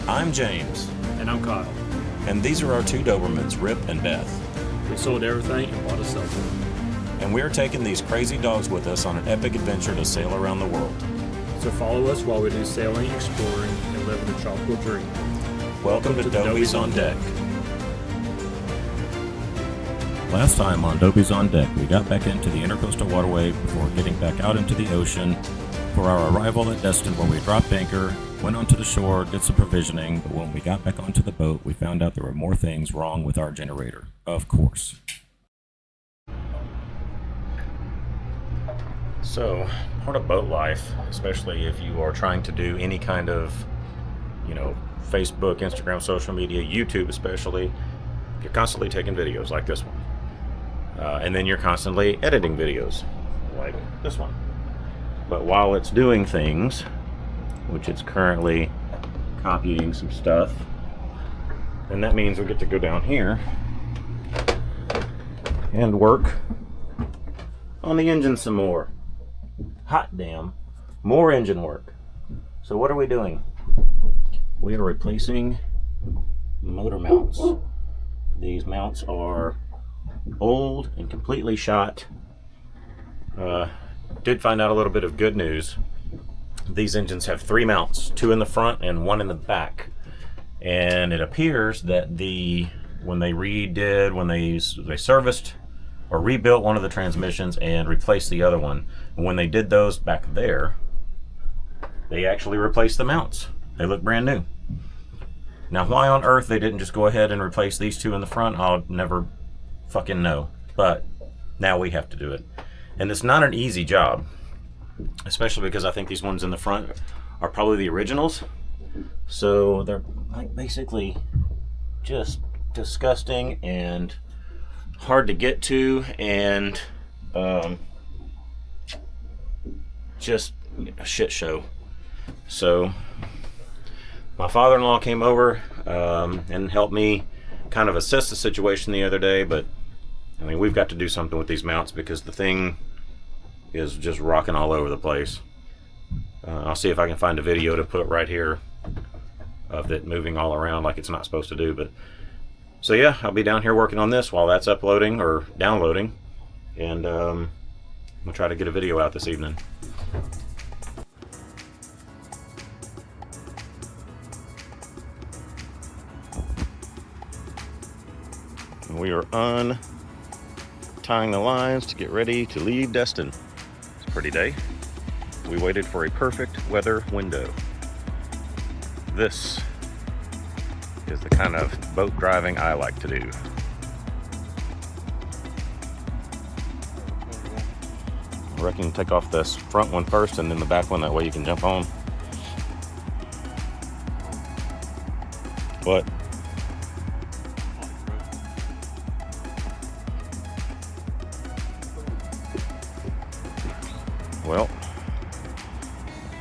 I'm James, And I'm Kyle. and these are our two Dobermans, Rip and Beth. We sold everything and bought a cell phone. And we're taking these crazy dogs with us on an epic adventure to sail around the world. So follow us while we do sailing, exploring, and living a tropical dream. Welcome to Dobies on Deck. Last time on Dobies on Deck, we got back into the intercoastal waterway before getting back out into the ocean for our arrival at Destin, where we dropped anchor, went onto the shore, did some provisioning, but when we got back onto the boat, we found out there were more things wrong with our generator. Of course. So, part of boat life, especially if you are trying to do any kind of, Facebook, Instagram, social media, YouTube especially, you're constantly taking videos like this one. And then you're constantly editing videos like this one. But while it's doing things, which it's currently copying some stuff, then that means we get to go down here and work on the engine some more. Hot damn, more engine work. So what are we doing? We are replacing motor mounts. These mounts are old and completely shot. Did find out a little bit of good news. These engines have 3 mounts, 2 in the front and 1 in the back. And it appears that when they serviced or rebuilt one of the transmissions and replaced the other one, when they did those back there, they actually replaced the mounts. They look brand new. Now, why on earth they didn't just go ahead and replace these 2 in the front, I'll never fucking know. But now we have to do it. And it's not an easy job, especially because I think these ones in the front are probably the originals. So they're like basically just disgusting and hard to get to, and just a shit show. So my father-in-law came over and helped me kind of assess the situation the other day, but I mean, we've got to do something with these mounts because the thing is just rocking all over the place. I'll see if I can find a video to put right here of it moving all around like it's not supposed to do. But so yeah, I'll be down here working on this while that's uploading or downloading, and we'll try to get a video out this evening. And we are untying the lines to get ready to leave Destin. It's a pretty day. We waited for a perfect weather window. This is the kind of boat driving I like to do. I reckon take off this front one first and then the back one, that way you can jump on. What? Well,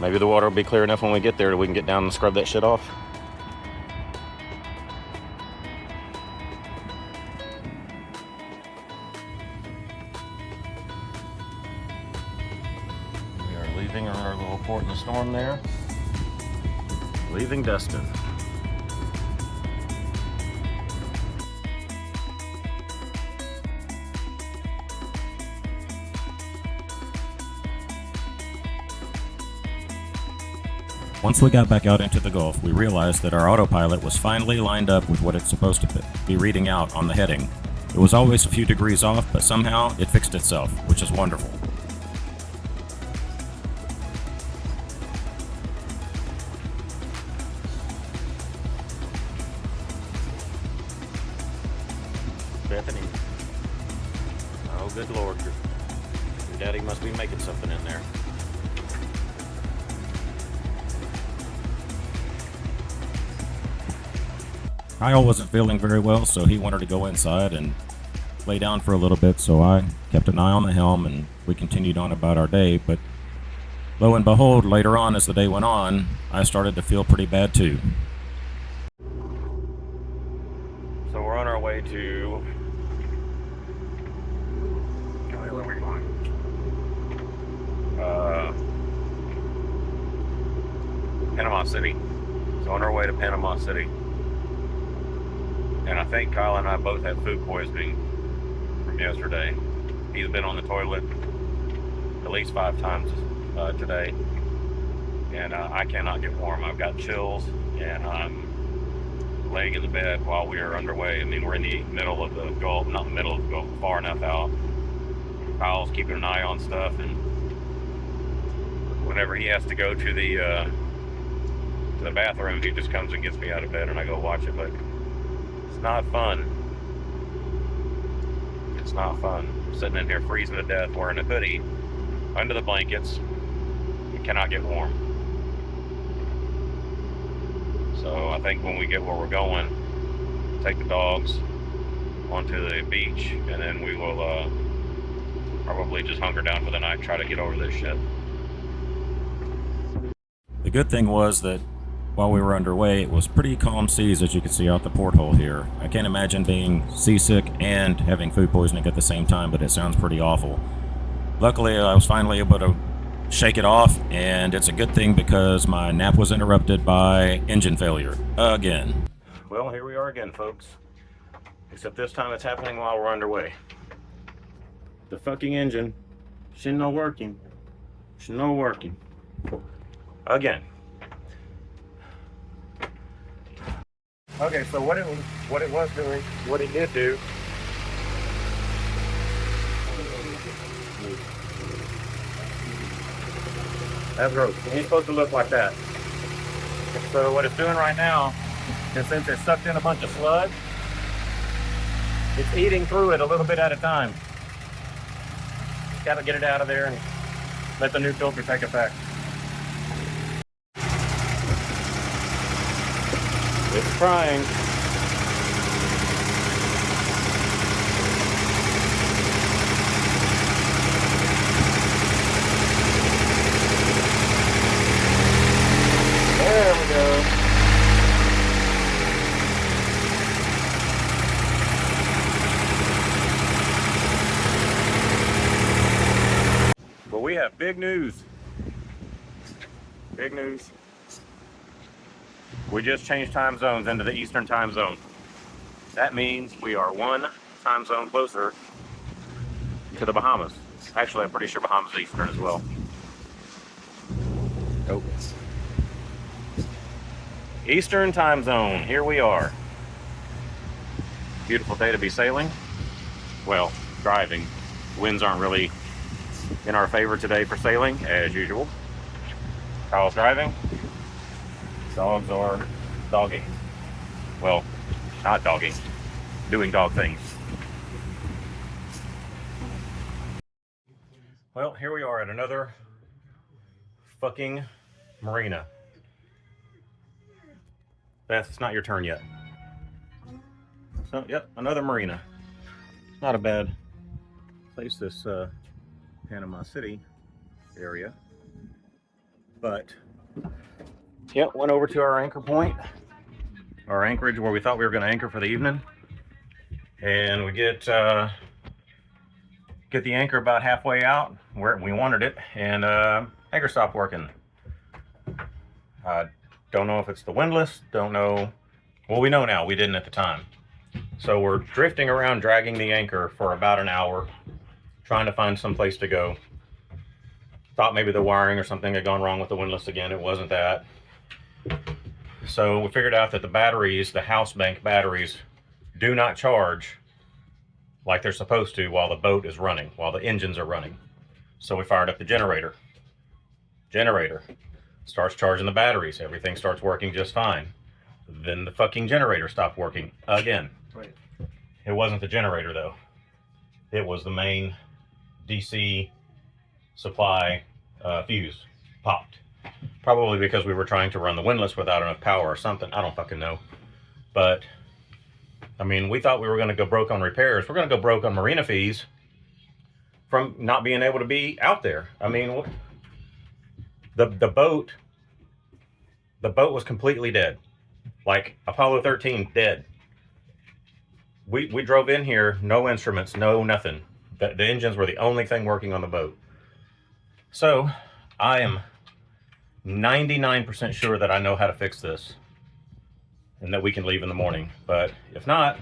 maybe the water will be clear enough when we get there that we can get down and scrub that shit off. We are leaving our little port in the storm there. Leaving Destin. Once we got back out into the Gulf, we realized that our autopilot was finally lined up with what it's supposed to be reading out on the heading. It was always a few degrees off, but somehow it fixed itself, which is wonderful. Bethany. Oh, good Lord. Your daddy must be making something in there. Kyle wasn't feeling very well, so he wanted to go inside and lay down for a little bit, so I kept an eye on the helm and we continued on about our day. But lo and behold, later on as the day went on, I started to feel pretty bad too. So we're on our way to Panama City. So on our way to Panama City. And I think Kyle and I both had food poisoning from yesterday. He's been on the toilet at least 5 times today. And I cannot get warm. I've got chills, and I'm laying in the bed while we are underway. I mean, we're in the middle of the Gulf, not the middle of the Gulf, far enough out. Kyle's keeping an eye on stuff, and whenever he has to go to the bathroom, he just comes and gets me out of bed, and I go watch it. But it's not fun. It's not fun. I'm sitting in here freezing to death, wearing a hoodie under the blankets. We cannot get warm. So I think when we get where we're going, take the dogs onto the beach, and then we will probably just hunker down for the night, try to get over this shit. The good thing was that while we were underway, it was pretty calm seas, as you can see out the porthole here. I can't imagine being seasick and having food poisoning at the same time, but it sounds pretty awful. Luckily, I was finally able to shake it off, and it's a good thing because my nap was interrupted by engine failure again. Well, here we are again, folks. Except this time it's happening while we're underway. The fucking engine, she's not working. She's not working. Again. Okay, so what it did do. That's gross. It ain't supposed to look like that. So what it's doing right now is, since it sucked in a bunch of sludge, it's eating through it a little bit at a time. Just gotta get it out of there and let the new filter take effect. It's trying. There we go. Well, we have big news. Big news. We just changed time zones into the Eastern time zone. That means we are 1 time zone closer to the Bahamas. Actually, I'm pretty sure Bahamas is Eastern as well. Nope. Eastern time zone, here we are. Beautiful day to be sailing. Well, driving. Winds aren't really in our favor today for sailing, as usual. Kyle's driving. Dogs are dogging. Well, not dogging. Doing dog things. Well, here we are at another fucking marina. Beth, it's not your turn yet. So, yep, another marina. Not a bad place, this Panama City area. But, yep, went over to our anchor point, our anchorage where we thought we were going to anchor for the evening. And we get the anchor about halfway out where we wanted it, and anchor stopped working. Don't know if it's the windlass, don't know. Well, we know now, we didn't at the time. So we're drifting around, dragging the anchor for about an hour, trying to find some place to go. Thought maybe the wiring or something had gone wrong with the windlass again. It wasn't that. So we figured out that the batteries, the house bank batteries, do not charge like they're supposed to while the boat is running, while the engines are running. So we fired up the generator. Generator starts charging the batteries. Everything starts working just fine. Then the fucking generator stopped working again. Wait. It wasn't the generator though. It was the main DC supply fuse popped. Probably because we were trying to run the windlass without enough power or something. I don't fucking know. But, I mean, we thought we were going to go broke on repairs. We're going to go broke on marina fees from not being able to be out there. I mean, the boat was completely dead. Like Apollo 13, dead. We drove in here, no instruments, no nothing. The engines were the only thing working on the boat. So, I am 99% sure that I know how to fix this. and that we can leave in the morning. But if not,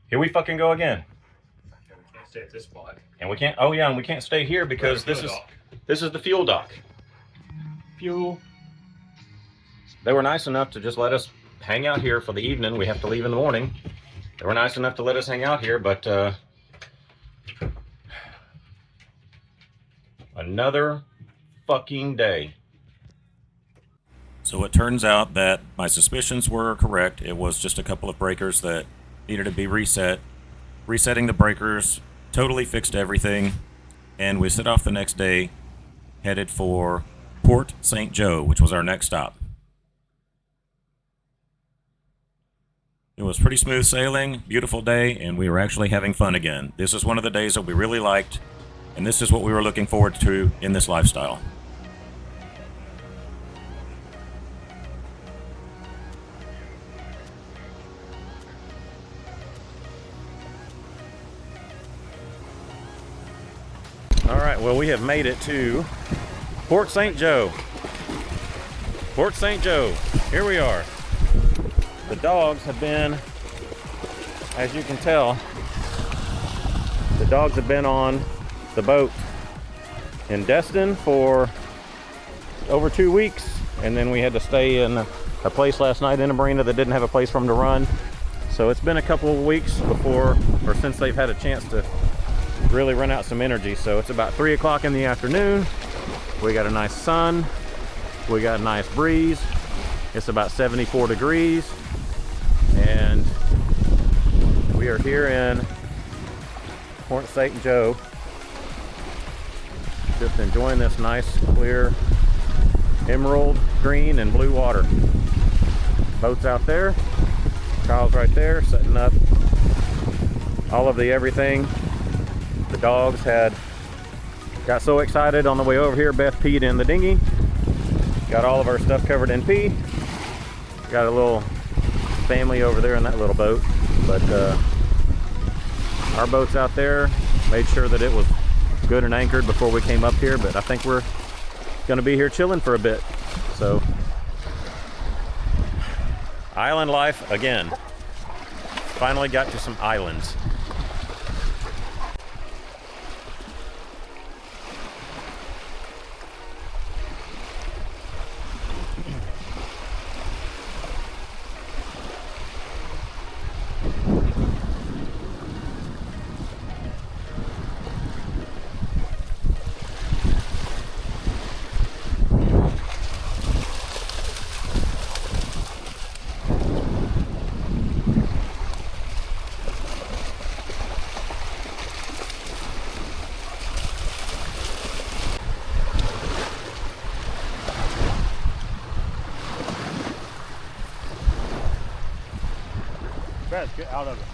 here we fucking go again. Yeah, we can't stay at this spot. And we can't. Oh yeah, and we can't stay here because this is the fuel dock. Fuel. They were nice enough to just let us hang out here for the evening. We have to leave in the morning. They were nice enough to let us hang out here, but another fucking day. So it turns out that my suspicions were correct. It was just a couple of breakers that needed to be reset. Resetting the breakers totally fixed everything, and we set off the next day, headed for Port St. Joe, which was our next stop. It was pretty smooth sailing, beautiful day, and we were actually having fun again. This is one of the days that we really liked, and this is what we were looking forward to in this lifestyle. All right, well, we have made it to Port St. Joe. Port St. Joe, here we are. The dogs have been, as you can tell, the dogs have been on the boat in Destin for over 2 weeks, and then we had to stay in a place last night in a marina that didn't have a place for them to run. So it's been a couple of weeks before, or since they've had a chance to really run out some energy. So it's about 3 o'clock in the afternoon. We got a nice sun. We got a nice breeze. It's about 74 degrees. And we are here in Port St. Joe, just enjoying this nice, clear, emerald green and blue water. Boats out there. Kyle's right there setting up all of the everything. The dogs got so excited on the way over here. Beth peed in the dinghy. Got all of our stuff covered in pee. Got a little family over there in that little boat, but our boat's out there. Made sure that it was good and anchored before we came up here, but I think we're gonna be here chilling for a bit. So island life again. Finally got to some islands. Beth, get out of it.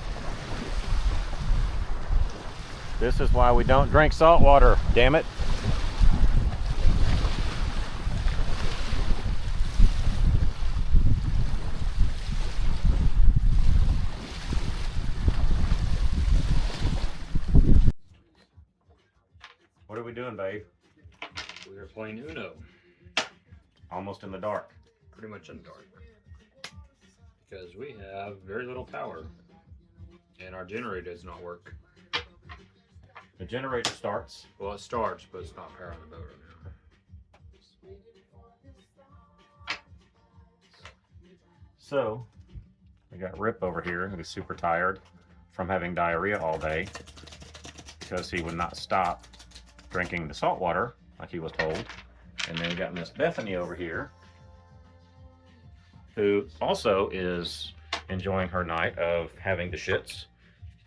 This is why we don't drink salt water, damn it. What are we doing, babe? We are playing Uno. Almost in the dark. Pretty much in the dark. Because we have very little power. And our generator does not work. The generator starts. Well, it starts, but it's not powering the boat right now. So, we got Rip over here who's super tired from having diarrhea all day because he would not stop drinking the salt water like he was told. And then we got Miss Bethany over here who also is enjoying her night of having the shits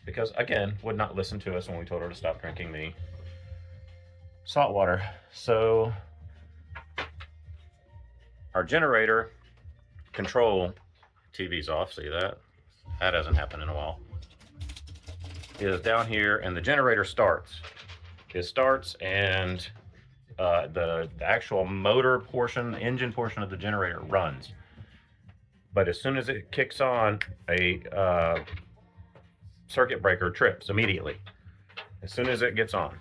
because, again, would not listen to us when we told her to stop drinking the salt water. So our generator control, TV's off, see that? That hasn't happened in a while. Is down here and the generator starts. It starts and the actual motor portion, engine portion of the generator runs. But as soon as it kicks on, a circuit breaker trips immediately. As soon as it gets on.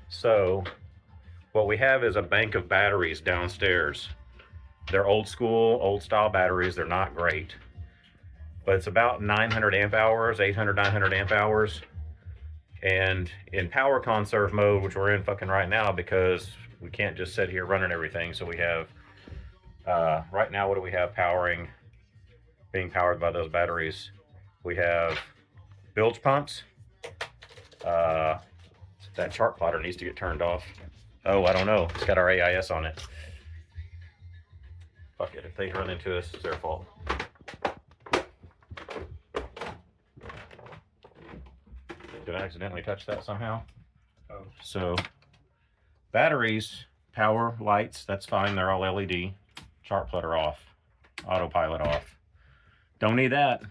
So what we have is a bank of batteries downstairs. They're old school, old style batteries. They're not great. but it's about 900 amp hours, 800, 900 amp hours. And in power conserve mode, which we're in fucking right now, because we can't just sit here running everything. So we have, right now, what do we have being powered by those batteries? We have bilge pumps. That chart plotter needs to get turned off. Oh, I don't know. It's got our AIS on it. Fuck it. If they run into us, it's their fault. Did I accidentally touch that somehow? Oh. So, batteries, power, lights, that's fine. They're all LED. Chart plotter off. Autopilot off. Don't need that.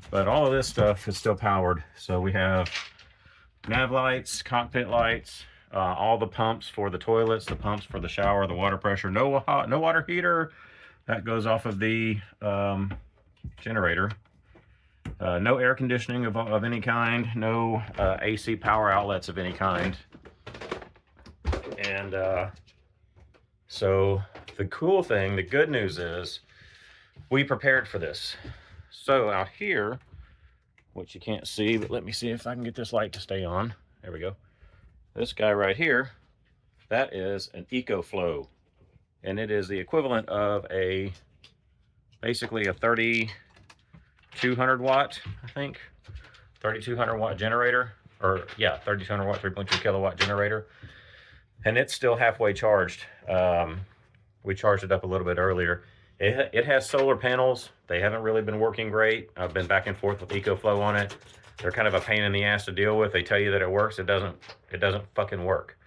But all of this stuff is still powered. So we have nav lights, cockpit lights, all the pumps for the toilets, the pumps for the shower, the water pressure. No water heater. That goes off of the generator. No air conditioning of any kind. No AC power outlets of any kind. And so the cool thing, the good news is we prepared for this. So out here, which you can't see, but let me see if I can get this light to stay on. There we go. This guy right here, that is an EcoFlow. And it is the equivalent of basically a 3200 watt, I think. 3200 watt generator. Or yeah, 3200 watt, 3.2 kilowatt generator. And it's still halfway charged. We charged it up a little bit earlier. It has solar panels. They haven't really been working great. I've been back and forth with EcoFlow on it. They're kind of a pain in the ass to deal with. They tell you that it works. It doesn't fucking work.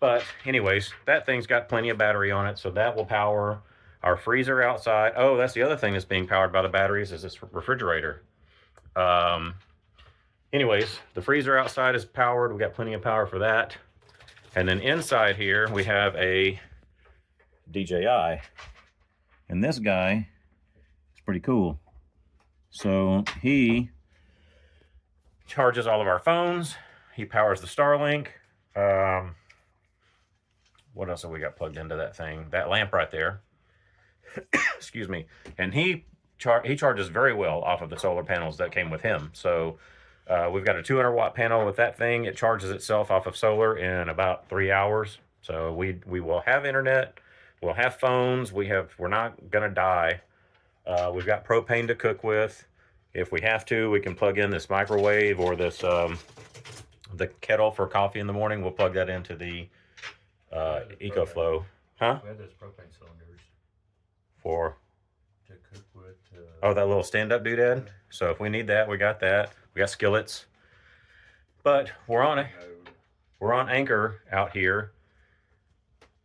But anyways, that thing's got plenty of battery on it, so that will power our freezer outside. Oh, that's the other thing that's being powered by the batteries is this refrigerator. Anyways, the freezer outside is powered. We got plenty of power for that. And then inside here, we have a DJI. And this guy is pretty cool. So he charges all of our phones. He powers the Starlink. What else have we got plugged into that thing? That lamp right there. Excuse me. And he charges very well off of the solar panels that came with him. So we've got a 200 watt panel with that thing. It charges itself off of solar in about 3 hours. So we will have internet. We'll have phones. We're not gonna die. We've got propane to cook with. If we have to, we can plug in this microwave or this the kettle for coffee in the morning. We'll plug that into the EcoFlow. Huh? We have those propane cylinders For to cook with. Oh, that little stand-up doodad. So if we need that, we got that. We got skillets. But we're on anchor out here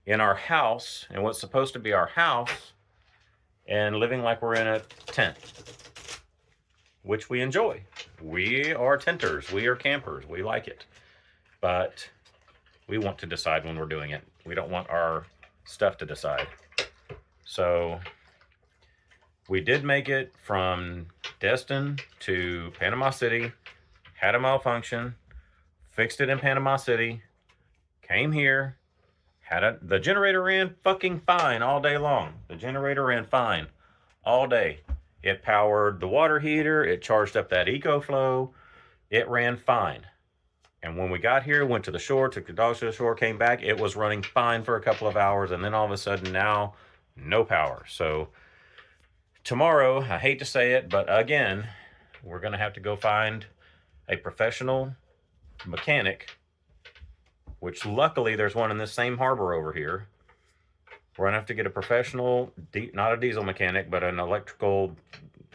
in our house, and what's supposed to be our house, and living like we're in a tent, which we enjoy. We are tenters. We are campers. We like it. But we want to decide when we're doing it. We don't want our stuff to decide. So we did make it from Destin to Panama City, had a malfunction, fixed it in Panama City, came here, the generator ran fucking fine all day long. The generator ran fine all day. It powered the water heater. It charged up that EcoFlow. It ran fine. And when we got here, went to the shore, took the dogs to the shore, came back, it was running fine for a couple of hours. And then all of a sudden now, no power. So tomorrow, I hate to say it, but again, we're going to have to go find a professional mechanic, which luckily there's one in this same harbor over here. We're going to have to get a professional, not a diesel mechanic, but an electrical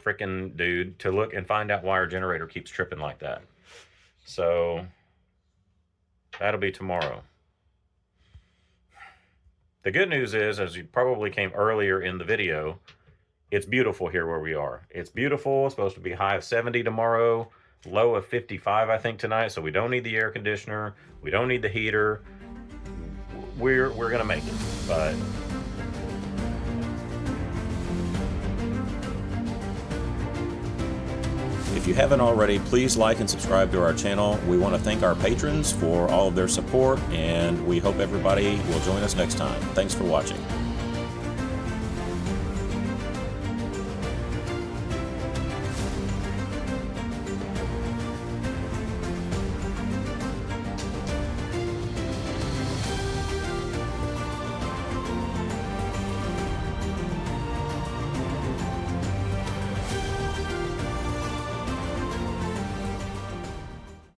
freaking dude to look and find out why our generator keeps tripping like that. So that'll be tomorrow. The good news is, as you probably came earlier in the video, it's beautiful here where we are. It's beautiful. It's supposed to be high of 70 tomorrow, low of 55, I think, tonight. So we don't need the air conditioner. We don't need the heater. We're going to make it. But if you haven't already, please like and subscribe to our channel. We want to thank our patrons for all of their support, and we hope everybody will join us next time. Thanks for watching.